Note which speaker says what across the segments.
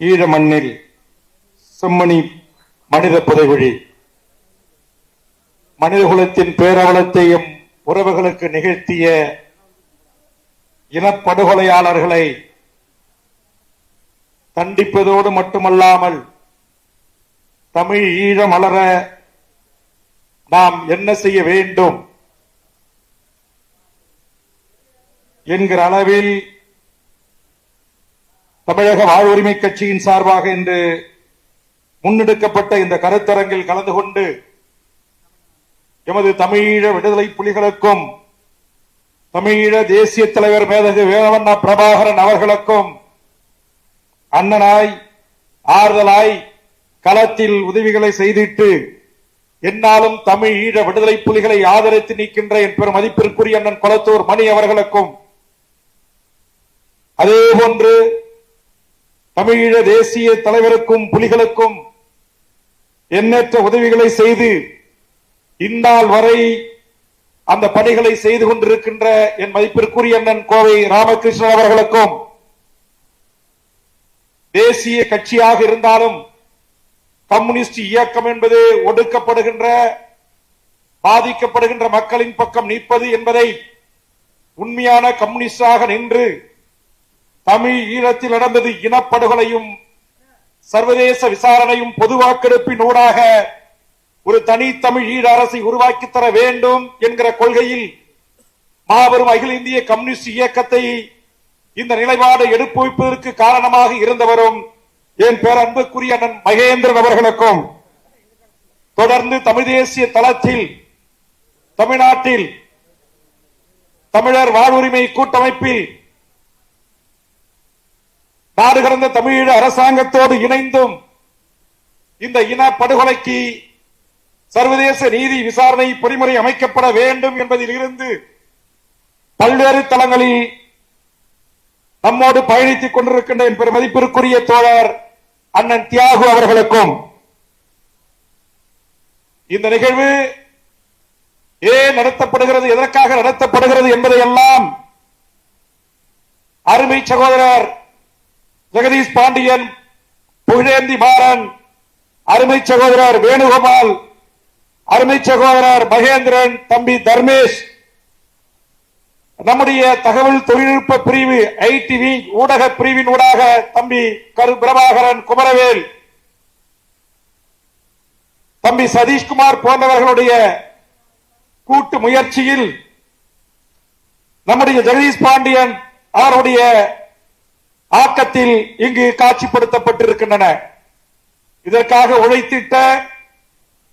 Speaker 1: ஈழ மண்ணில் செம்மணி மனித புதைகுழி மனிதகுலத்தின் பேரவலத்தையும் உறவுகளுக்கு நிகழ்த்திய இனப்படுகொலையாளர்களை தண்டிப்பதோடு மட்டுமல்லாமல் தமிழ் ஈழம் மலர நாம் என்ன செய்ய வேண்டும் என்கிற அளவில் தமிழக வாழ்வுரிமை கட்சியின் சார்பாக இன்று முன்னெடுக்கப்பட்ட இந்த கருத்தரங்கில் கலந்து கொண்டு எமது தமிழீழ விடுதலை புலிகளுக்கும் தமிழீழ தேசிய தலைவர் மேதகு வேலவண்ணா பிரபாகரன் அவர்களுக்கும் அண்ணனாய் ஆறுதலாய் களத்தில் உதவிகளை செய்திட்டு என்னாலும் தமிழ் ஈழ விடுதலை புலிகளை ஆதரித்து நிற்கின்ற என் பெரும் மதிப்பிற்குரிய அண்ணன் கொளத்தூர் மணி அவர்களுக்கும் அதேபோன்று தமிழீழ தேசிய தலைவருக்கும் புலிகளுக்கும் எண்ணற்ற உதவிகளை செய்து இந்நாள் வரை அந்த பணிகளை செய்து கொண்டிருக்கின்ற என் மதிப்பிற்குரிய அண்ணன் கோவை ராமகிருஷ்ணன் அவர்களுக்கும் தேசிய கட்சியாக இருந்தாலும் கம்யூனிஸ்ட் இயக்கம் என்பது ஒடுக்கப்படுகின்ற பாதிக்கப்படுகின்ற மக்களின் பக்கம் நிற்பது என்பதை உண்மையான கம்யூனிஸ்டாக நின்று தமிழ் ஈழத்தில் நடந்தது இனப்படுகொலையும் சர்வதேச விசாரணையும் பொது வாக்கெடுப்பின் ஊடாக ஒரு தனித்தமிழ் ஈழ அரசை உருவாக்கி தர வேண்டும் என்கிற கொள்கையில் மாபெரும் அகில இந்திய கம்யூனிஸ்ட் இயக்கத்தை இந்த நிலைப்பாடு எடுப்புவிப்பதற்கு காரணமாக இருந்தவரும் என் பேரன்புக்குரிய அண்ணன் மகேந்திரன் அவர்களுக்கும் தொடர்ந்து தமிழ் தேசிய தளத்தில் தமிழ்நாட்டில் தமிழர் வாழ்வுரிமை கூட்டமைப்பில் நாடு கடந்த தமிழீழ அரசாங்கத்தோடு இணைந்தும் இந்த இனப்படுகொலைக்கு சர்வதேச நீதி விசாரணை பொறிமுறை அமைக்கப்பட வேண்டும் என்பதில் இருந்து பல்வேறு தளங்களில் நம்மோடு பயணித்துக் கொண்டிருக்கின்ற என் பெருமதிப்பிற்குரிய தோழர் அண்ணன் தியாகு அவர்களுக்கும் இந்த நிகழ்வு ஏன் நடத்தப்படுகிறது, எதற்காக நடத்தப்படுகிறது என்பதையெல்லாம் அருமை சகோதரர் ஜெகதீஷ் பாண்டியன், புகழேந்தி மாறன், அருமை சகோதரர் வேணுகோபால், அருமை சகோதரர் மகேந்திரன், தம்பி தர்மேஷ், நம்முடைய தகவல் தொழில்நுட்ப பிரிவு ஐடிவி ஊடக பிரிவின் ஊடாக தம்பி கரு பிரபாகரன், குமரவேல், தம்பி சதீஷ்குமார் போன்றவர்களுடைய கூட்டு முயற்சியில் நம்முடைய ஜெகதீஷ் பாண்டியன் அவருடைய ஆக்கத்தில் இங்கு காட்சிப்படுத்தப்பட்டிருக்கின்றன. இதற்காக உழைத்திட்ட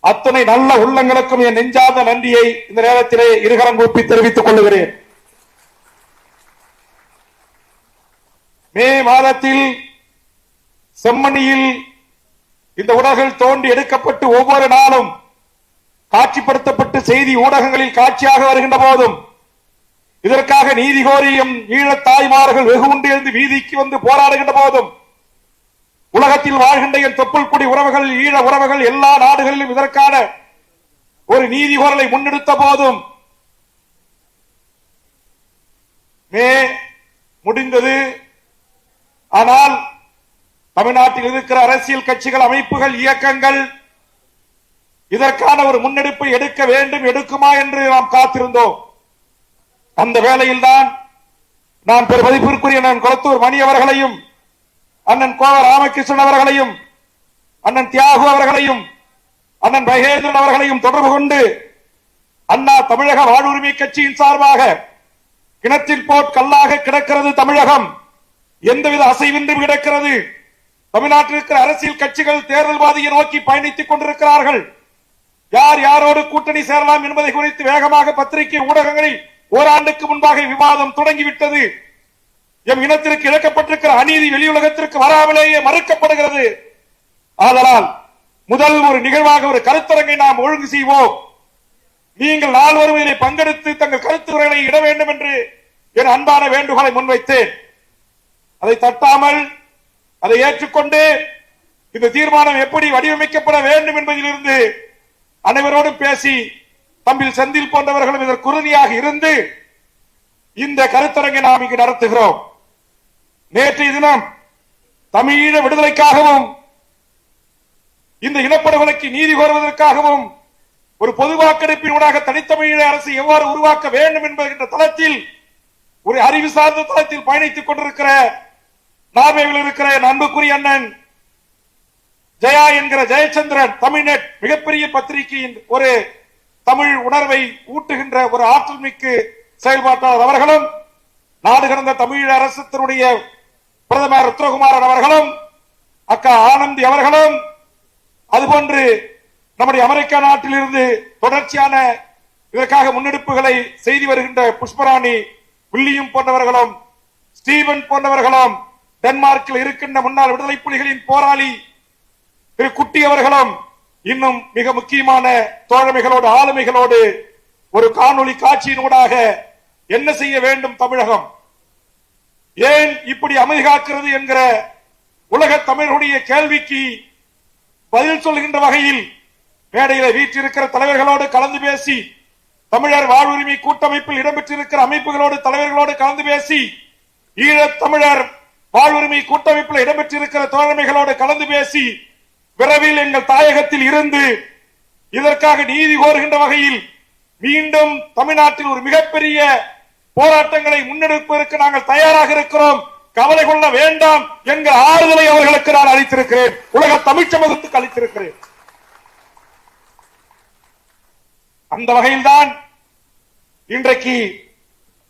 Speaker 1: அத்தனை நல்ல உள்ளங்களுக்கும் என் நெஞ்சார்ந்த நன்றியை இந்த நேரத்திலே இருகரம் கூப்பி தெரிவித்துக் கொள்கிறேன். மே மாதத்தில் செம்மணியில் இந்த உடல்கள் தோண்டி எடுக்கப்பட்டு ஒவ்வொரு நாளும் காட்சிப்படுத்தப்பட்டு செய்தி ஊடகங்களில் காட்சியாக வருகின்ற போதும் இதற்காக நீதி கோரியும் ஈழத் தாய்மார்கள் வெகு உண்டு எழுந்து வீதிக்கு வந்து போராடுகின்ற போதும் உலகத்தில் வாழ்கின்ற என் தொப்புள் குடி உறவுகள், ஈழ உறவுகள் எல்லா நாடுகளிலும் இதற்கான ஒரு நீதி கோரலை முன்னெடுத்த போதும் மே முடிந்தது. ஆனால் தமிழ்நாட்டில் இருக்கிற அரசியல் கட்சிகள், அமைப்புகள், இயக்கங்கள் இதற்கான ஒரு முன்னெடுப்பை எடுக்க வேண்டும், எடுக்குமா என்று நாம் காத்திருந்தோம். அந்த வேளையில் தான் நான் பெருமதிப்பிற்குரிய அண்ணன் கொளத்தூர் மணி அவர்களையும், அண்ணன் கோவ ராமகிருஷ்ணன் அவர்களையும், அண்ணன் தியாகு அவர்களையும், அண்ணன் மகேந்திரன் அவர்களையும் தொடர்பு கொண்டு அண்ணா தமிழக வாழ்வுரிமை கட்சியின் சார்பாக கிணற்றில் போட் கல்லாக கிடக்கிறது தமிழகம், எந்தவித அசைவின்றி கிடக்கிறது. தமிழ்நாட்டில் இருக்கிற அரசியல் கட்சிகள் தேர்தல் பாதையை நோக்கி பயணித்துக் கொண்டிருக்கிறார்கள். யார் யாரோடு கூட்டணி சேரலாம் என்பதை குறித்து வேகமாக பத்திரிகை ஊடகங்களில் ஓராண்டுக்கு முன்பாக விவாதம் தொடங்கிவிட்டது. எம் இனத்திற்கு இழக்கப்பட்டிருக்கிற அநீதி வெளியுலகத்திற்கு வராமலேயே மறுக்கப்படுகிறது. ஆதலால் முதல் ஒரு நிகழ்வாக ஒரு கருத்தரங்கை நாம் ஒழுங்கு செய்வோம். நீங்கள் நால்வரும் இதில் பங்கெடுத்து தங்கள் கருத்துரைகளை இட வேண்டும் என்று என் அன்பான வேண்டுகோளை முன்வைத்தேன். அதை தட்டாமல் அதை ஏற்றுக்கொண்டு இந்த தீர்மானம் எப்படி வடிவமைக்கப்பட வேண்டும் என்பதிலிருந்து அனைவரோடும் பேசி தம்பி செந்தில் போன்றவர்களும் இதற்கு உறுதியாக இருந்து இந்த கருத்தரங்கை நாம் இங்கு நடத்துகிறோம். நேற்றைய தினம் தமிழீழ விடுதலைக்காகவும் இந்த இனப்படுகொலைக்கு நீதி கோருவதற்காகவும் ஒரு பொது வாக்கெடுப்பினூடாக தனித்தமிழீழ அரசு எவ்வாறு உருவாக்க வேண்டும் என்கின்ற தளத்தில் ஒரு அறிவு சார்ந்த தளத்தில் பயணித்துக் கொண்டிருக்கிற நார்வேவில் இருக்கிற அன்புக்குரிய அண்ணன் ஜெயா என்கிற ஜெயச்சந்திரன் தமிழ்நெட் மிகப்பெரிய பத்திரிகையின் ஒரு தமிழ் உணர்வை ஊட்டுகின்ற ஒரு ஆற்றல் மிக்க செயல்பாட்டாளர் அவர்களும், நாடு கடந்த தமிழ் அரசத்தினுடைய பிரதமர் ருத்ரகுமாரன் அவர்களும், அக்கா ஆனந்தி அவர்களும், அதுபோன்று நம்முடைய அமெரிக்கா நாட்டிலிருந்து தொடர்ச்சியான இதற்காக முன்னெடுப்புகளை செய்து வருகின்ற புஷ்பராணி வில்லியம் போன்றவர்களும், ஸ்டீவன் போன்றவர்களும், டென்மார்க்கில் இருக்கின்ற முன்னாள் விடுதலை புலிகளின் போராளி திரு குட்டி அவர்களும், இன்னும் மிக முக்கியமான தோழமைகளோடு ஆளுமைகளோடு ஒரு காணொலி காட்சியினூடாக என்ன செய்ய வேண்டும் தமிழகம், ஏன் இப்படி அமைதி காக்கிறது என்கிற உலக தமிழர்களுடைய கேள்விக்கு பதில் சொல்கின்ற வகையில் மேடையில் வீற்றிருக்கிற தலைவர்களோடு கலந்து பேசி, தமிழர் வாழ்வுரிமை கூட்டமைப்பில் இடம்பெற்றிருக்கிற அமைப்புகளோடு தலைவர்களோடு கலந்து பேசி, ஈழத் தமிழர் வாழ்வுரிமை கூட்டமைப்பில் இடம்பெற்றிருக்கிற தோழமைகளோடு கலந்து பேசி, விரைவில் எங்கள் தாயகத்தில் இருந்து இதற்காக நீதி கோருகின்ற வகையில் மீண்டும் தமிழ்நாட்டில் ஒரு மிகப்பெரிய போராட்டங்களை முன்னெடுப்பதற்கு நாங்கள் தயாராக இருக்கிறோம், கவலை கொள்ள வேண்டாம் என்கிற ஆறுதலை அவர்களுக்கு நான் அளித்திருக்கிறேன், உலக தமிழ் சமூகத்துக்கு அளித்திருக்கிறேன். அந்த வகையில்தான் இன்றைக்கு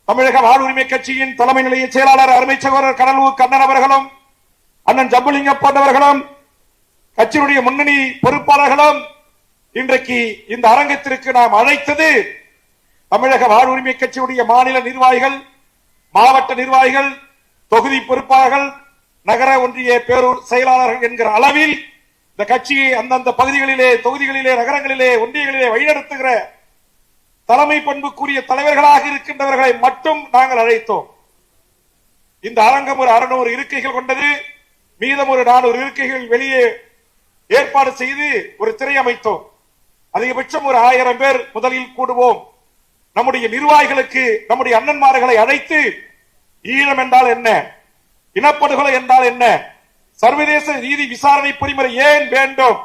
Speaker 1: தமிழக வாழ்வுரிமை கட்சியின் தலைமை நிலைய செயலாளர் அருமை சகோதரர் கடலூர் கண்ணன் அவர்களும், அண்ணன் ஜம்புலிங்கம் போன்றவர்களும், கட்சியினுடைய முன்னணி பொறுப்பாளர்களும் இன்றைக்கு இந்த அரங்கத்திற்கு நாம் அழைத்தது தமிழக வாழ்வுரிமை கட்சியுடைய மாநில நிர்வாகிகள், மாவட்ட நிர்வாகிகள், தொகுதி பொறுப்பாளர்கள், நகர ஒன்றிய பேரூர் செயலாளர்கள் என்கிற அளவில் இந்த கட்சியை அந்தந்த பகுதிகளிலே, தொகுதிகளிலே, நகரங்களிலே, ஒன்றியங்களிலே வழிநடத்துகிற தலைமை பண்புக்குரிய தலைவர்களாக இருக்கின்றவர்களை மட்டும் நாங்கள் அழைத்தோம். இந்த அரங்கம் ஒரு 600 இருக்கைகள் கொண்டது, மீதம் ஒரு 400 இருக்கைகள் வெளியே ஏற்பாடு செய்து ஒரு திரை அமைத்தோம். அதிகபட்சம் ஒரு 1000 பேர் முதலில் கூடுவோம். நம்முடைய நிர்வாகிகளுக்கு நம்முடைய அண்ணன்மார்களை அழைத்து ஈழம் என்றால் என்ன, இனப்படுகொலை என்றால் என்ன, சர்வதேச நீதி விசாரணை பொறிமுறை ஏன் வேண்டும்,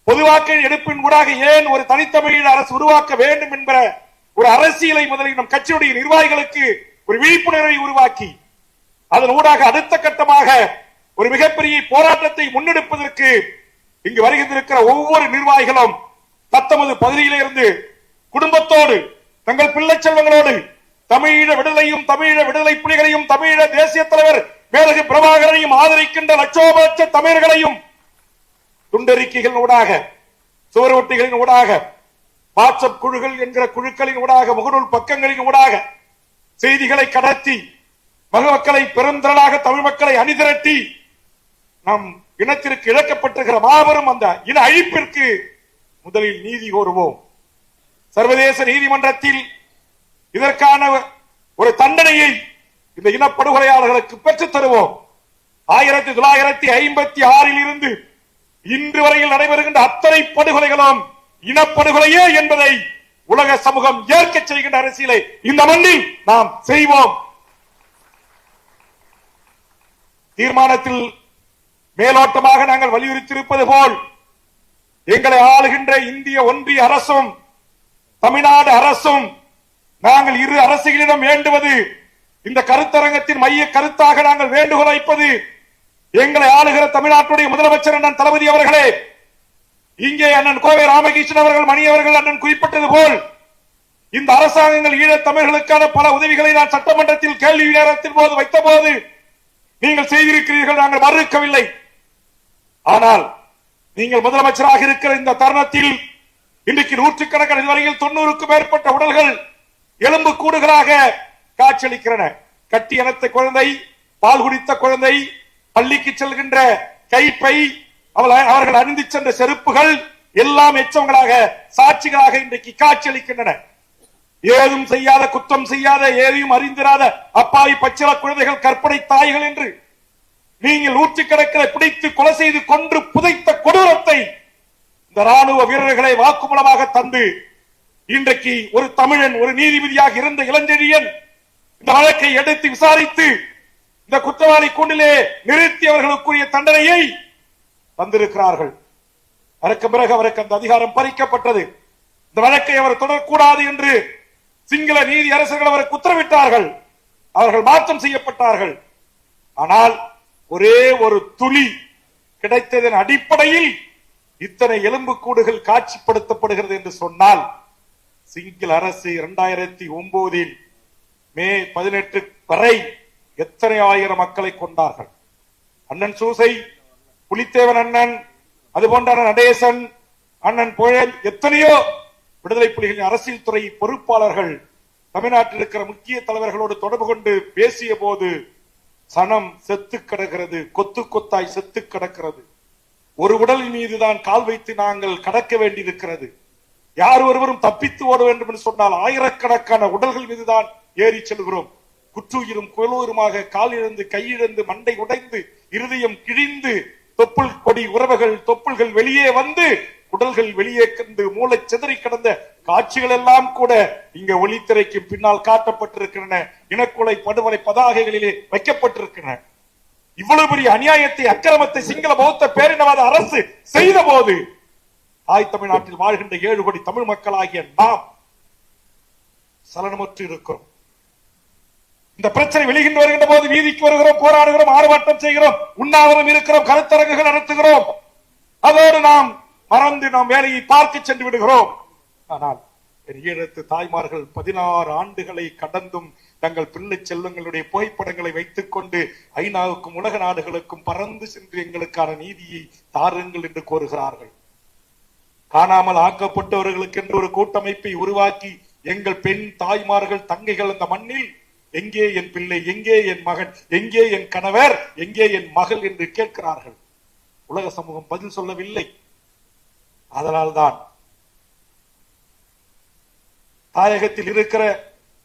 Speaker 1: பொதுவாக்க எடுப்பின் ஊடாக ஏன் ஒரு தனித்தமிழீழ அரசு உருவாக்க வேண்டும் என்கிற ஒரு அரசியலை முதலில் நம் கட்சியுடைய நிர்வாகிகளுக்கு ஒரு விழிப்புணர்வை உருவாக்கி, அதன் ஊடாக அடுத்த கட்டமாக ஒரு மிகப்பெரிய போராட்டத்தை முன்னெடுப்பதற்கு இங்கு வருகின்றிருக்கிற ஒவ்வொரு நிர்வாகிகளும் தத்தமது பகுதியிலிருந்து குடும்பத்தோடு தங்கள் பிள்ளை செல்வங்களோடு தமிழீழ விடுதலையும், தமிழீழ விடுதலை புலிகளையும், தமிழீழ தேசிய தலைவர் மேலகு பிரபாகரனையும் ஆதரிக்கின்ற லட்சோப லட்ச தமிழர்களையும் துண்டறிக்கைகளின் ஊடாக, சுவரொட்டிகளின் ஊடாக, வாட்ஸ்அப் குழுக்கள் என்கிற குழுக்களின் ஊடாக, முகநூல் பக்கங்களின் ஊடாக செய்திகளை கடத்தி மக்களை பெருந்திரளாக தமிழ் மக்களை அணிதிரட்டி நம் இனத்திற்கு இழக்கப்பட்டிருக்கிற மாபெரும் அந்த இன அழிப்பிற்கு முதலில் நீதி கோருவோம். சர்வதேச நீதிமன்றத்தில் இதற்கான ஒரு தண்டனையை இந்த இனப்படுகொலையாளர்களுக்கு பெற்றுத் தருவோம். 1956 இருந்து இன்று வரையில் நடைபெறுகின்ற அத்தனை படுகொலைகளும் இனப்படுகொலையே என்பதை உலக சமூகம் ஏற்க செய்கின்ற அரசியலை இந்த மண்ணில் நாம் செய்வோம். தீர்மானத்தில் மேலோட்டமாக நாங்கள் வலியுறுத்தியிருப்பது போல் எங்களை ஆளுகின்ற இந்திய ஒன்றிய அரசும் தமிழ்நாடு அரசும் நாங்கள் இரு அரசுகளிடம் வேண்டுவது, இந்த கருத்தரங்கத்தின் மைய கருத்தாக நாங்கள் வேண்டுகோள் வைப்பது, எங்களை ஆளுகிற தமிழ்நாட்டுடைய முதலமைச்சர் அண்ணன் தளபதி அவர்களே, இங்கே அண்ணன் கோவை ராமகிருஷ்ணன் அவர்கள், மணி அவர்கள் அண்ணன் குறிப்பிட்டது போல் இந்த அரசாங்கங்கள் ஈழத் தமிழர்களுக்கான பல உதவிகளை நான் சட்டமன்றத்தில் கேள்வி நேரத்தின் போது வைத்த போது நீங்கள் செய்திருக்கிறீர்கள், நாங்கள் மறுக்கவில்லை. ஆனால் நீங்கள் முதலமைச்சராக இருக்கிற இந்த தருணத்தில் இன்றைக்கு நூற்றுக்கணக்கான இதுவரையில் 90க்கும் மேற்பட்ட உடல்கள் எலும்பு கூடுகளாக காட்சியளிக்கிறன. கட்டி அணைத்த குழந்தை, பால் குடித்த குழந்தை, பள்ளிக்கு செல்கின்ற கைப்பை, அவர்கள் அணிந்து சென்ற செருப்புகள் எல்லாம் எச்சங்களாக, சாட்சிகளாக இன்றைக்கு காட்சியளிக்கின்றன. ஏதும் செய்யாத, குற்றம் செய்யாத, ஏதையும் அறிந்திராத அப்பாவி பச்சில குழந்தைகள், கற்பனை தாய்கள் என்று நீங்கள் நூற்றுக்கணக்கில் பிடித்து கொலை செய்து கொன்று புதைத்த கொடூரத்தை இந்த ராணுவ வீரர்களை வாக்குமூலமாக தந்து இன்றைக்கு ஒரு தமிழன், ஒரு நீதிபதியாக இருந்த இளஞ்செழியன் இந்த வழக்கை எடுத்து விசாரித்து இந்த குற்றவாளி கூண்டிலே நிறுத்தி அவர்களுக்குரிய தண்டனையை தந்திருக்கிறார்கள். அதற்கு பிறகு அவருக்கு அந்த அதிகாரம் பறிக்கப்பட்டது. இந்த வழக்கை அவர் தொடரக்கூடாது என்று சிங்கள நீதி அரசர்கள் அவருக்கு உத்தரவிட்டார்கள். அவர்கள் மாற்றம் செய்யப்பட்டார்கள். ஆனால் ஒரே ஒரு துளி கிடைத்ததன் அடிப்படையில் இத்தனை எலும்புக்கூடுகள் காட்சிப்படுத்தப்படுகிறது என்று சொன்னால், சிங்கள அரசு 2009 மே 18 வரை எத்தனை ஆயிரம் மக்களை கொண்டார்கள். அண்ணன் சூசை, புலித்தேவன் அண்ணன், அதுபோன்ற நடேசன், அண்ணன் புயல், எத்தனையோ விடுதலை புலிகளின் அரசியல் துறை பொறுப்பாளர்கள் தமிழ்நாட்டில் இருக்கிற முக்கிய தலைவர்களோடு தொடர்பு கொண்டு பேசிய போது சனம் செத்து கிடக்கிறது, கொத்து கொத்தாய் செத்து கிடக்கிறது. ஒரு உடலின் மீதுதான் கால் வைத்து நாங்கள் கடக்க வேண்டியிருக்கிறது. யார் ஒருவரும் தப்பித்து ஓட வேண்டும் என்று சொன்னால் ஆயிரக்கணக்கான உடல்கள் மீதுதான் ஏறி செல்கிறோம். குற்றுயிரும் குலூருமாக கால் இழந்து, கையிழந்து, மண்டை உடைந்து, இருதயம் கிழிந்து, தொப்புள் கொடி உறவுகள் தொப்புள்கள் வெளியே வந்து, உடல்கள் வெளியே கண்டு மூளை சிதறி கிடந்த காட்சிகள் எல்லாம் கூட இங்க ஒளித்திரைக்கு பின்னால் காட்டப்பட்டிருக்கின்றன. இனக்குலை படுகொலை பதாகைகளிலே வைக்கப்பட்டிருக்கின்றன. இவ்வளவு பெரிய அநியாயத்தை, அக்கிரமத்தை சிங்கள பௌத்த பேரினவாத அரசு செய்த போது தாய் தமிழ்நாட்டில் வாழ்கின்ற 7 கோடி தமிழ் மக்களாகிய நாம் சலனமற்று இருக்கிறோம். இந்த பிரச்சனை வெளிகின்ற வருகின்ற போது வீதிக்கு வருகிறோம், போராடுகிறோம், ஆர்ப்பாட்டம் செய்கிறோம், உண்ணாவிரதம் இருக்கிறோம், கருத்தரங்குகள் நடத்துகிறோம். அதோடு நாம் மறந்து நாம் வேலையை பார்க்க சென்று விடுகிறோம். ஆனால் ஈழத்து தாய்மார்கள் 16 ஆண்டுகளை கடந்தும் தங்கள் பிள்ளை செல்வங்களுடைய புகைப்படங்களை வைத்துக் கொண்டு ஐநாவுக்கும் உலக நாடுகளுக்கும் பறந்து சென்று எங்களுக்கான நீதியை தாருங்கள் என்று கோருகிறார்கள். காணாமல் ஆக்கப்பட்டவர்களுக்கு என்று ஒரு கூட்டமைப்பை உருவாக்கி எங்கள் பெண் தாய்மார்கள், தங்கைகள் அந்த மண்ணில் எங்கே என் பிள்ளை, எங்கே என் மகன், எங்கே என் கணவர், எங்கே என் மகள் என்று கேட்கிறார்கள். உலக சமூகம் பதில் சொல்லவில்லை. அதனால்தான் தாயகத்தில் இருக்கிற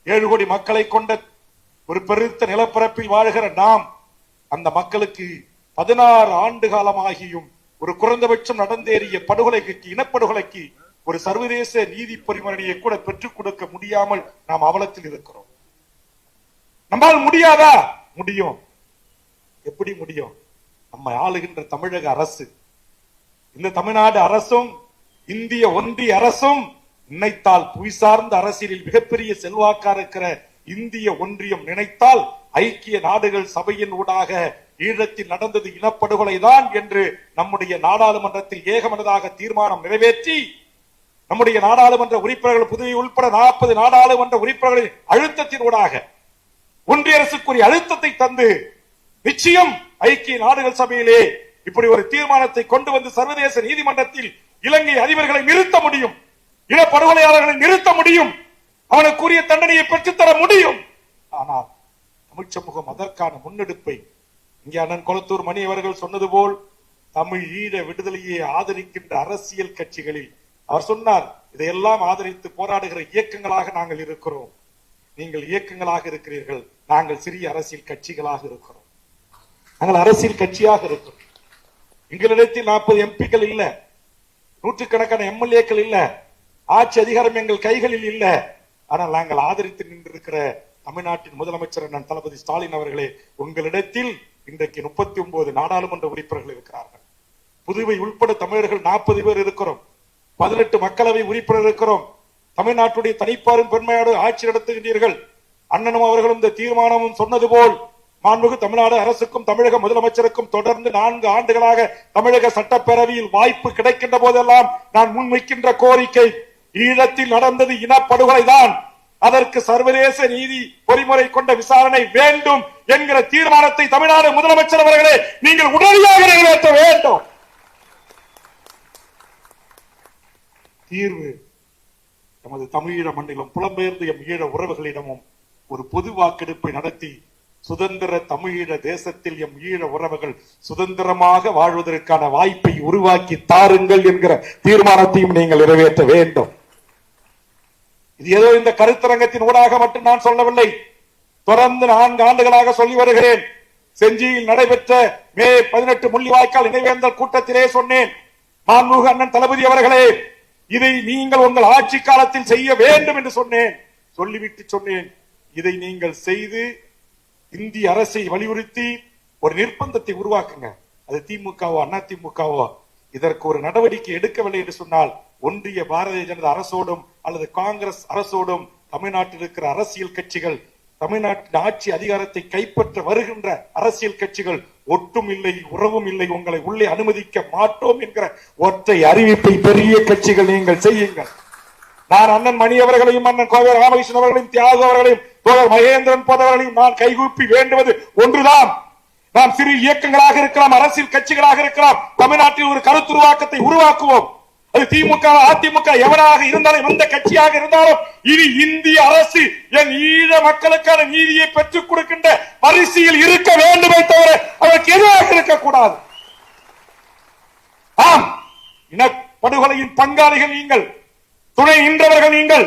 Speaker 1: 7 கோடி மக்களை கொண்ட ஒரு பெருத்த நிலப்பரப்பில் வாழ்கிற நாம் அந்த மக்களுக்கு 16 ஆண்டு காலமாகியும் ஒரு குறைந்தபட்சம் நடந்தேறிய படுகொலைக்கு, இனப்படுகொலைக்கு ஒரு சர்வதேச நீதி பொறிமுறையை கூட பெற்றுக் கொடுக்க முடியாமல் நாம் அவலத்தில் இருக்கிறோம். நம்மால் முடியாதா? முடியும். எப்படி முடியும்? நம்ம ஆளுகின்ற தமிழக அரசு, இந்த தமிழ்நாடு அரசும் இந்திய ஒன்றிய அரசும் நினைத்தால், புவி சார்ந்த அரசியலில் மிகப்பெரிய செல்வாக்காக இருக்கிற இந்திய ஒன்றியம் நினைத்தால் ஐக்கிய நாடுகள் சபையின் ஊடாக ஈழத்தில் நடந்தது இனப்படுகொலைதான் என்று நம்முடைய நாடாளுமன்றத்தில் ஏகமனதாக தீர்மானம் நிறைவேற்றி, நம்முடைய நாடாளுமன்ற உறுப்பினர்கள் புதுவை உட்பட 40 நாடாளுமன்ற உறுப்பினர்களின் அழுத்தத்தின் ஊடாக ஒன்றிய அரசுக்குரிய அழுத்தத்தை தந்து நிச்சயம் ஐக்கிய நாடுகள் சபையிலே இப்படி ஒரு தீர்மானத்தை கொண்டு வந்து சர்வதேச நீதிமன்றத்தில் இலங்கை அதிபர்களை நிறுத்த முடியும், இனப்படுகொலையாளர்களை நிறுத்த முடியும், அவனுக்குரிய தண்டனையை பெற்றுத்தர முடியும். ஆனால் தமிழ் சமூகம் அதற்கான முன்னெடுப்பை, இங்கே அண்ணன் கொளத்தூர் மணி அவர்கள் சொன்னது போல் தமிழ் ஈழ விடுதலையை ஆதரிக்கின்ற அரசியல் கட்சிகளில் அவர் சொன்னார், இதையெல்லாம் ஆதரித்து போராடுகிற இயக்கங்களாக நாங்கள் இருக்கிறோம். நீங்கள் இயக்கங்களாக இருக்கிறீர்கள், நாங்கள் சிறிய அரசியல் கட்சிகளாக இருக்கிறோம். நாங்கள் அரசியல் கட்சியாக இருக்கிறோம். எங்களிடத்தில் 40 எம்பிக்கள் இல்ல, நூற்றுக்கணக்கான எம்எல்ஏக்கள் இல்ல, ஆட்சி அதிகாரம் எங்கள் கைகளில் இல்ல. ஆனால் நாங்கள் ஆதரித்து நின்றிருக்கிற தமிழ்நாட்டின் முதலமைச்சர் அண்ணன் தளபதி ஸ்டாலின் அவர்களே, உங்களிடத்தில் இன்றைக்கு 39 நாடாளுமன்ற உறுப்பினர்கள் இருக்கிறார்கள். புதுவை உட்பட தமிழர்கள் 40 பேர் இருக்கிறோம். 18 மக்களவை உறுப்பினர் இருக்கிறோம். தமிழ்நாட்டுடைய தனிப்பாரும் பெருமையோடு ஆட்சி நடத்துகின்றீர்கள். அண்ணனும் அவர்களும் இந்த தீர்மானமும் சொன்னது போல் மாண்புமிகு தமிழ்நாடு அரசுக்கும் தமிழக முதலமைச்சருக்கும் தொடர்ந்து 4 ஆண்டுகளாக தமிழக சட்டப்பேரவையில் வாய்ப்பு கிடைக்கின்ற போதெல்லாம் நான் முன்வைக்கின்ற கோரிக்கை, ஈழத்தில் நடந்தது இனப்படுகொலைதான், அதற்கு சர்வதேச நீதி பொறிமுறை கொண்ட விசாரணை வேண்டும் என்கிற தீர்மானத்தை தமிழ்நாடு முதலமைச்சர் அவர்களே நீங்கள் உடனடியாக நிறைவேற்ற வேண்டும். தீர்வு நமது தமிழீழ மண்ணிலும் புலம்பெயர்ந்து எம் ஈழ உறவுகளிடமும் ஒரு பொது வாக்கெடுப்பை நடத்தி சுதந்திர தமிழீழ தேசத்தில் எம் ஈழ உறவுகள் சுதந்திரமாக வாழ்வதற்கான வாய்ப்பை உருவாக்கி தாருங்கள் என்கிற தீர்மானத்தையும் நீங்கள் நிறைவேற்ற வேண்டும். இது ஏதோ இந்த கருத்தரங்கத்தின் ஊடாக மட்டும் நான் சொல்லவில்லை, தொடர்ந்து 4 ஆண்டுகளாக சொல்லி வருகிறேன். செஞ்சியில் நடைபெற்ற மே 18 முள்ளிவாய்க்கால் நினைவேந்தல் கூட்டத்திலே சொன்னேன், மாண்புமிகு அண்ணன் தளபதி அவர்களே, இதை நீங்கள் உங்கள் ஆட்சி காலத்தில் செய்ய வேண்டும் என்று சொன்னேன். சொல்லிவிட்டு சொன்னேன், இதை நீங்கள் செய்து இந்திய அரசை வலியுறுத்தி ஒரு நிர்பந்தத்தை உருவாக்குங்க. அது திமுகவோ அதிமுகவோ இதற்கு ஒரு நடவடிக்கை எடுக்கவில்லை என்று சொன்னால் ஒன்றிய பாரதிய ஜனதா அரசோடும் அல்லது காங்கிரஸ் அரசோடும் தமிழ்நாட்டில் இருக்கிற அரசியல் கட்சிகள், தமிழ்நாட்டின் ஆட்சி அதிகாரத்தை கைப்பற்ற வருகின்ற அரசியல் கட்சிகள் ஒட்டும் இல்லை, உறவும் இல்லை, உங்களை உள்ளே அனுமதிக்க மாட்டோம் என்கிற ஒற்றை அறிவிப்பை பெரிய கட்சிகள் நீங்கள் செய்யுங்கள். நான் அண்ணன் மணி அவர்களையும், அண்ணன் கோவை ராமகிருஷ்ணன் அவர்களையும், தியாகு அவர்களையும், தோழர் மகேந்திரன் போன்றவர்களையும் நான் கைகூப்பி வேண்டுவது ஒன்றுதான். நாம் சிறு இயக்கங்களாக இருக்கலாம், அரசியல் கட்சிகளாக இருக்கலாம், தமிழ்நாட்டில் ஒரு கருத்துருவாக்கத்தை உருவாக்குவோம். அது திமுக அதிமுக எவராக இருந்தாலும் எந்த கட்சியாக இருந்தாலும் இனி இந்திய அரசு என் ஈழ மக்களுக்கான நீதியை பெற்றுக் கொடுக்கின்ற வரிசையில் இருக்க வேண்டுமே தவிர அதற்கு எதிராக இருக்கக்கூடாது. ஆம், இனப்படுகொலையின் பங்காளிகள் நீங்கள், துணை நின்றவர்கள் நீங்கள்,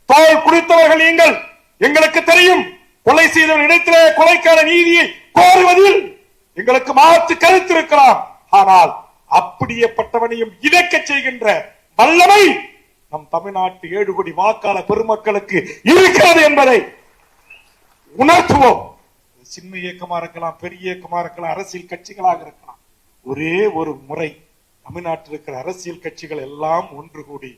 Speaker 1: தோல் குடித்தவர்கள் நீங்கள். எங்களுக்கு தெரியும், கொலை செய்தவன் இடத்திலே கொலைக்கான நீதியை கோருவதில் எங்களுக்கு மாற்று கருத்து இருக்கலாம். ஆனால் அப்படியேப்பட்டவனையும் இழக்க செய்கின்ற வல்லமை நம் தமிழ்நாட்டு 7 கோடி வாக்காளர் பெருமக்களுக்கு இருக்கிறது என்பதை உணர்த்துவோம். சின்ன இயக்கமா இருக்கலாம், பெரிய இயக்கமா இருக்கலாம், அரசியல் கட்சிகளாக இருக்கலாம். ஒரே ஒரு முறை தமிழ்நாட்டில் இருக்கிற அரசியல் கட்சிகள் எல்லாம் ஒன்று கூடி,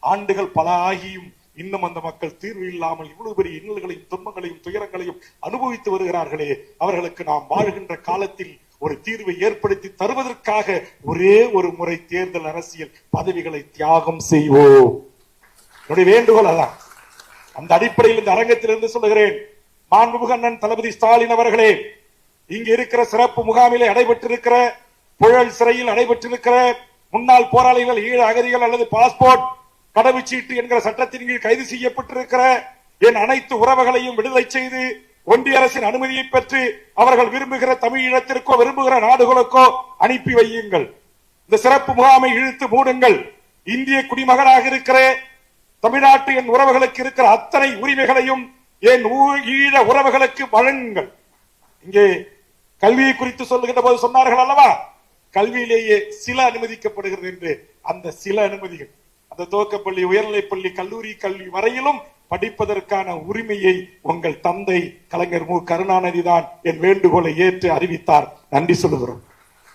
Speaker 1: ஆண்டுகள் பல ஆகியும் இன்னும் அந்த மக்கள் தீர்வு இல்லாமல் இவ்வளவு பெரிய இன்னல்களையும் துன்பங்களையும் துயரங்களையும் அனுபவித்து வருகிறார்களே, அவர்களுக்கு நாம் வாழ்கின்ற காலத்தில் ஒரு தீர்வை ஏற்படுத்தி தருவதற்காக ஒரே ஒரு முறை தேர்தல் அரசியல் பதவிகளை தியாகம் செய்வோம். என்னுடைய வேண்டுகோள் அதான். அந்த அடிப்படையில் இந்த அரங்கத்திலிருந்து சொல்லுகிறேன், மாண்புமிகு அண்ணன் தளபதி ஸ்டாலின் அவர்களே, இங்க இருக்கிற சிறப்பு முகாமிலே அடைபெற்றிருக்கிற, புழல் சிறையில் அடைபெற்றிருக்கிற முன்னாள் போராளிகள், ஈழ அகதிகள் அல்லது பாஸ்போர்ட் கடவுச்சீட்டு என்கிற சட்டத்தின் கீழ் கைது செய்யப்பட்டிருக்கிற என் அனைத்து உறவுகளையும் விடுதலை செய்து ஒன்றிய அரசின் அனுமதியை பெற்று அவர்கள் விரும்புகிற தமிழீழத்திற்கோ விரும்புகிற நாடுகளுக்கோ அனுப்பி வையுங்கள். இந்த சிறப்பு முகாமை இழுத்து மூடுங்கள். இந்திய குடிமகனாக இருக்கிற தமிழ்நாட்டு என் உறவுகளுக்கு இருக்கிற அத்தனை உரிமைகளையும் என் ஈழ உறவுகளுக்கு வழங்குங்கள். இங்கே கல்வியை குறித்து சொல்லுகின்ற போது சொன்னார்கள் அல்லவா, கல்வியிலேயே சில அனுமதிக்கப்படுகிறது என்று. அந்த சில அனுமதிகள், அந்த துவக்கப்பள்ளி, உயர்நிலைப்பள்ளி, கல்லூரி கல்வி வரையிலும் படிப்பதற்கான உரிமையை உங்கள் தந்தை கலைஞர் மு கருணாநிதி தான் என் வேண்டுகோளை ஏற்று அறிவித்தார். நன்றி சொல்லுகிறோம்.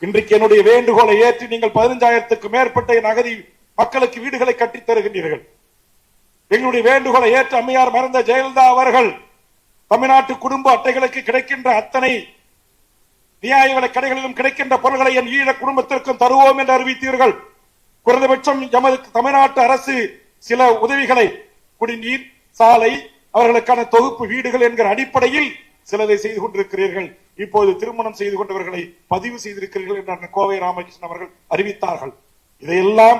Speaker 1: இன்றைக்கு என்னுடைய வேண்டுகோளை ஏற்று நீங்கள் 15,000க்கும் மேற்பட்ட என் அகதி மக்களுக்கு வீடுகளை கட்டித் தருகின்றீர்கள். எங்களுடைய வேண்டுகோளை ஏற்று அம்மையார் மறைந்த ஜெயலலிதா அவர்கள் தமிழ்நாட்டு குடும்ப அட்டைகளுக்கு கிடைக்கின்ற அத்தனை நியாய விலை கடைகளிலும் கிடைக்கின்ற பொருட்களை என் ஈழ குடும்பத்திற்கும் தருவோம் என்று அறிவித்தீர்கள். குறைந்தபட்சம் எமது தமிழ்நாட்டு அரசு சில உதவிகளை, குடிநீர், சாலை, அவர்களுக்கான தொகுப்பு வீடுகள் என்கிற அடிப்படையில் சிலதை செய்து கொண்டிருக்கிறீர்கள். இப்போது திருமணம் செய்து கொண்டவர்களை பதிவு செய்திருக்கிறீர்கள் என்று கோவை ராமகிருஷ்ணன் அவர்கள் அறிவித்தார்கள். இதையெல்லாம்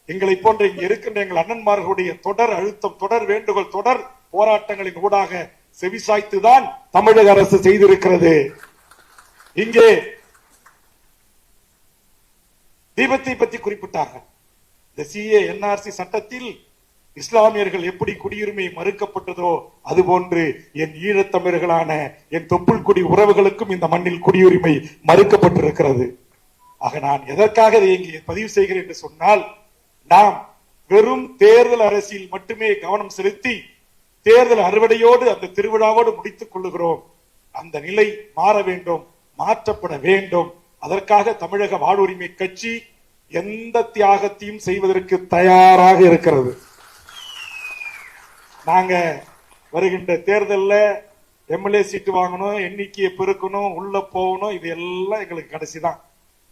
Speaker 1: எங்களை போன்ற இங்கு இருக்கின்ற எங்கள் அண்ணன்மார்களுடைய தொடர் அழுத்தம், தொடர் வேண்டுகோள், தொடர் போராட்டங்களின் ஊடாக செவிசாய்த்துதான் தமிழக அரசு செய்திருக்கிறது. இங்கே தீபத்தை பற்றி குறிப்பிட்டார்கள். இந்த சிஏ என்ஆர்சி சட்டத்தில் இஸ்லாமியர்கள் எப்படி குடியுரிமை மறுக்கப்பட்டதோ அதுபோன்று என் ஈழத்தமிழர்களான என் தொப்புள் குடி உறவுகளுக்கும் இந்த மண்ணில் குடியுரிமை மறுக்கப்பட்டிருக்கிறது. ஆக நான் எதற்காக இதை இங்கே பதிவு செய்கிறேன் என்று சொன்னால், நாம் வெறும் தேர்தல் அரசியல் மட்டுமே கவனம் செலுத்தி தேர்தல் அறுவடையோடு அந்த திருவிழாவோடு முடித்துக் கொள்ளுகிறோம். அந்த நிலை மாற வேண்டும், மாற்றப்பட வேண்டும். அதற்காக தமிழக வாழ்வுரிமை கட்சி எந்த தியாகத்தையும் செய்வதற்கு தயாராக இருக்கிறது. நாங்க வருகின்ற தேர்தலில் எம்எல்ஏ சீட்டு வாங்கணும், எண்ணிக்கையை பெருக்கணும், உள்ள போகணும், இது எல்லாம் எங்களுக்கு கடைசிதான்.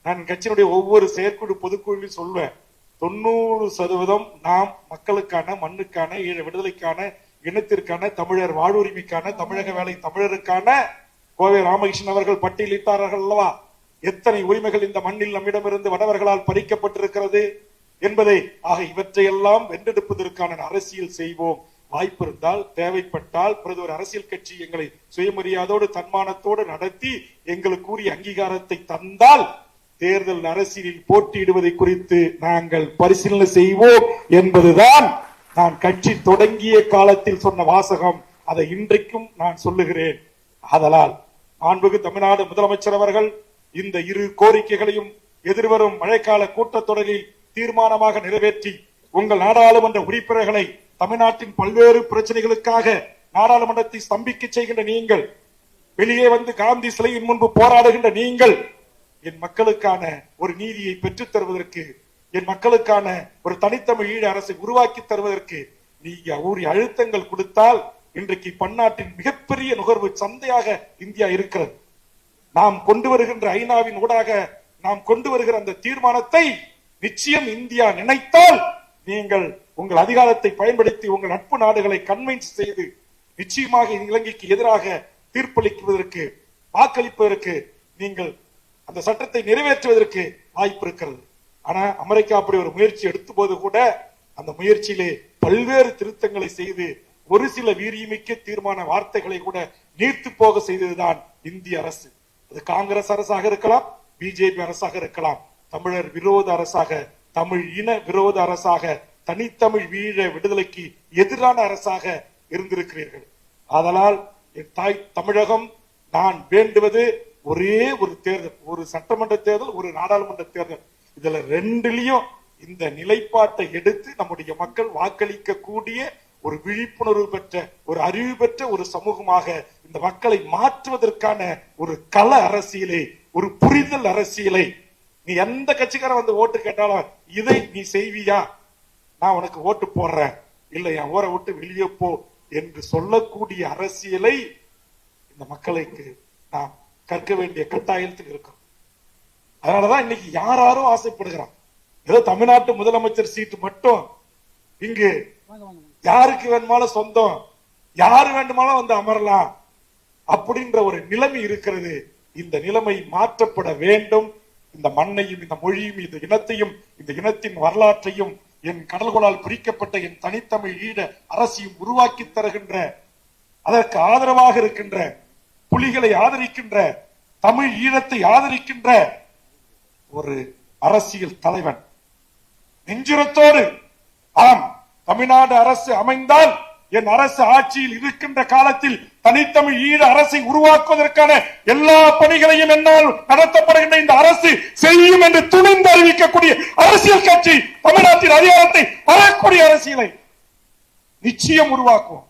Speaker 1: நான் கட்சியினுடைய ஒவ்வொரு செயற்குழு பொதுக்குழுவில் சொல்வேன், 90% நாம் மக்களுக்கான, மண்ணுக்கான, ஈழ விடுதலைக்கான, இனத்திற்கான, தமிழர் வாழ்வுரிமைக்கான, தமிழக வேலை தமிழருக்கான கோவை ராமகிருஷ்ணன் அவர்கள் பட்டியலிட்டார்கள் அல்லவா, எத்தனை உரிமைகள் இந்த மண்ணில் நம்மிடமிருந்து வடவர்களால் பறிக்கப்பட்டிருக்கிறது என்பதை. ஆக இவற்றையெல்லாம் வென்றெடுப்பதற்கான அரசியல் செய்வோம். வாய்ப்பு இருந்தால், தேவைப்பட்டால் பிரதமர் அரசியல் கட்சி எங்களை சுயமரியாதோடு தன்மானத்தோடு நடத்தி எங்களுக்கு கூறிய அங்கீகாரத்தை தந்தால் தேர்தல் அரசியலில் போட்டியிடுவதை குறித்து நாங்கள் பரிசீலனை செய்வோம் என்பதுதான் நான் கட்சி தொடங்கிய காலத்தில் சொன்ன வாசகம். அதை இன்றைக்கும் நான் சொல்லுகிறேன். ஆதலால் மாண்புமிகு தமிழ்நாடு முதலமைச்சர் அவர்கள் இந்த இரு கோரிக்கைகளையும் எதிர்வரும் மழைக்கால கூட்டத்தொடரில் தீர்மானமாக நிறைவேற்றி உங்கள் நாடாளுமன்ற உறுப்பினர்களை தமிழ்நாட்டின் பல்வேறு பிரச்சனைகளுக்காக நாடாளுமன்றத்தை ஸ்தம்பிக்க செய்கின்ற நீங்கள் வெளியே வந்து காந்தி சிலையின் முன்பு போராடுகின்ற நீங்கள் என் மக்களுக்கான ஒரு நீதியை பெற்றுத் தருவதற்கு, என் மக்களுக்கான ஒரு தனித்தமிழ் ஈழ அரசை உருவாக்கி தருவதற்கு நீங்க ஊரிய அழுத்தங்கள் கொடுத்தால் இன்றைக்கு பன்னாட்டின் மிகப்பெரிய நுகர்வு சந்தையாக இந்தியா இருக்கிறது. நாம் கொண்டு வருகின்ற ஐநாவின் ஊடாக நாம் கொண்டு வருகிற அந்த தீர்மானத்தை நிச்சயம் இந்தியா நினைத்தால் நீங்கள் உங்கள் அதிகாரத்தை பயன்படுத்தி உங்கள் நட்பு நாடுகளை கன்வின்ஸ் செய்து நிச்சயமாக இலங்கைக்கு எதிராக தீர்ப்பளிப்பதற்கு, வாக்களிப்பதற்கு, நீங்கள் அந்த சட்டத்தை நிறைவேற்றுவதற்கு வாய்ப்பு இருக்கிறது. ஆனா அமெரிக்கா அப்படி ஒரு முயற்சி எடுத்த போது கூட அந்த முயற்சியிலே பல்வேறு திருத்தங்களை செய்து ஒரு சில வீரியமிக்க தீர்மான வார்த்தைகளை கூட நீர்த்து போக செய்ததுதான் இந்திய அரசு. அது காங்கிரஸ் அரசாக இருக்கலாம், பிஜேபி அரசாக இருக்கலாம், தமிழர் விரோத அரசாக, தமிழ் இன விரோத அரசாக, தனித்தமிழ் வீழ விடுதலைக்கு எதிரான அரசாக இருந்திருக்கிறீர்கள். ஆதலால் என் தாய் தமிழகம் நான் வேண்டுவது ஒரே ஒரு தேர்தல், ஒரு சட்டமன்ற தேர்தல், ஒரு நாடாளுமன்ற தேர்தல். இதுல ரெண்டுலயும் இந்த நிலைப்பாட்டை எடுத்து நம்முடைய மக்கள் வாக்களிக்க கூடிய ஒரு விழிப்புணர்வு பெற்ற, ஒரு அறிவு பெற்ற ஒரு சமூகமாக இந்த மக்களை மாற்றுவதற்கான ஒரு கள அரசியலை, ஒரு புரிதல் அரசியலை, நீ எந்த கட்சிக்காரன் வந்து ஓட்டு கேட்டாலும் இதை நீ செய்வியா, நான் உனக்கு ஓட்டு போடுறேன், இல்ல என் ஊரை விட்டு வெளியே போ என்று சொல்லக்கூடிய அரசியலை இந்த மக்களுக்கு நாம் கற்க வேண்டிய கட்டாயத்தில் இருக்கிறோம். அதனாலதான் இன்னைக்கு யாரும் ஆசைப்படுகிறான். ஏதோ தமிழ்நாட்டு முதலமைச்சர் சீட்டு மட்டும் இங்கு யாருக்கு வேணுமாலும் சொந்தம், யாரு வேண்டுமானும் வந்து அமரலாம் அப்படின்ற ஒரு நிலைமை இருக்கிறது. இந்த நிலைமை மாற்றப்பட வேண்டும். இந்த மண்ணையும் இந்த மொழியும் இந்த இனத்தையும் இந்த இனத்தின் வரலாற்றையும் என் கடல்களால் பிரிக்கப்பட்ட என் தனித்தமிழ் ஈழ அரசியும் உருவாக்கி தருகின்ற, அதற்கு ஆதரவாக இருக்கின்ற, புலிகளை ஆதரிக்கின்ற, தமிழ் ஈழத்தை ஆதரிக்கின்ற ஒரு அரசியல் தலைவன் நெஞ்சுரத்தோடு, ஆம் தமிழ்நாடு அரசு அமைந்தால் என் அரசு ஆட்சியில் இருக்கின்ற காலத்தில் தனித்தமிழ் ஈழ அரசை உருவாக்குவதற்கான எல்லா பணிகளையும் என்னால் நடத்தப்படுகின்ற இந்த அரசு செய்யும் என்று துணிந்து அறிவிக்கக்கூடிய அரசியல் கட்சி தமிழ்நாட்டின் அதிகாரத்தை வரக்கூடிய அரசியலை நிச்சயம் உருவாக்குவோம்.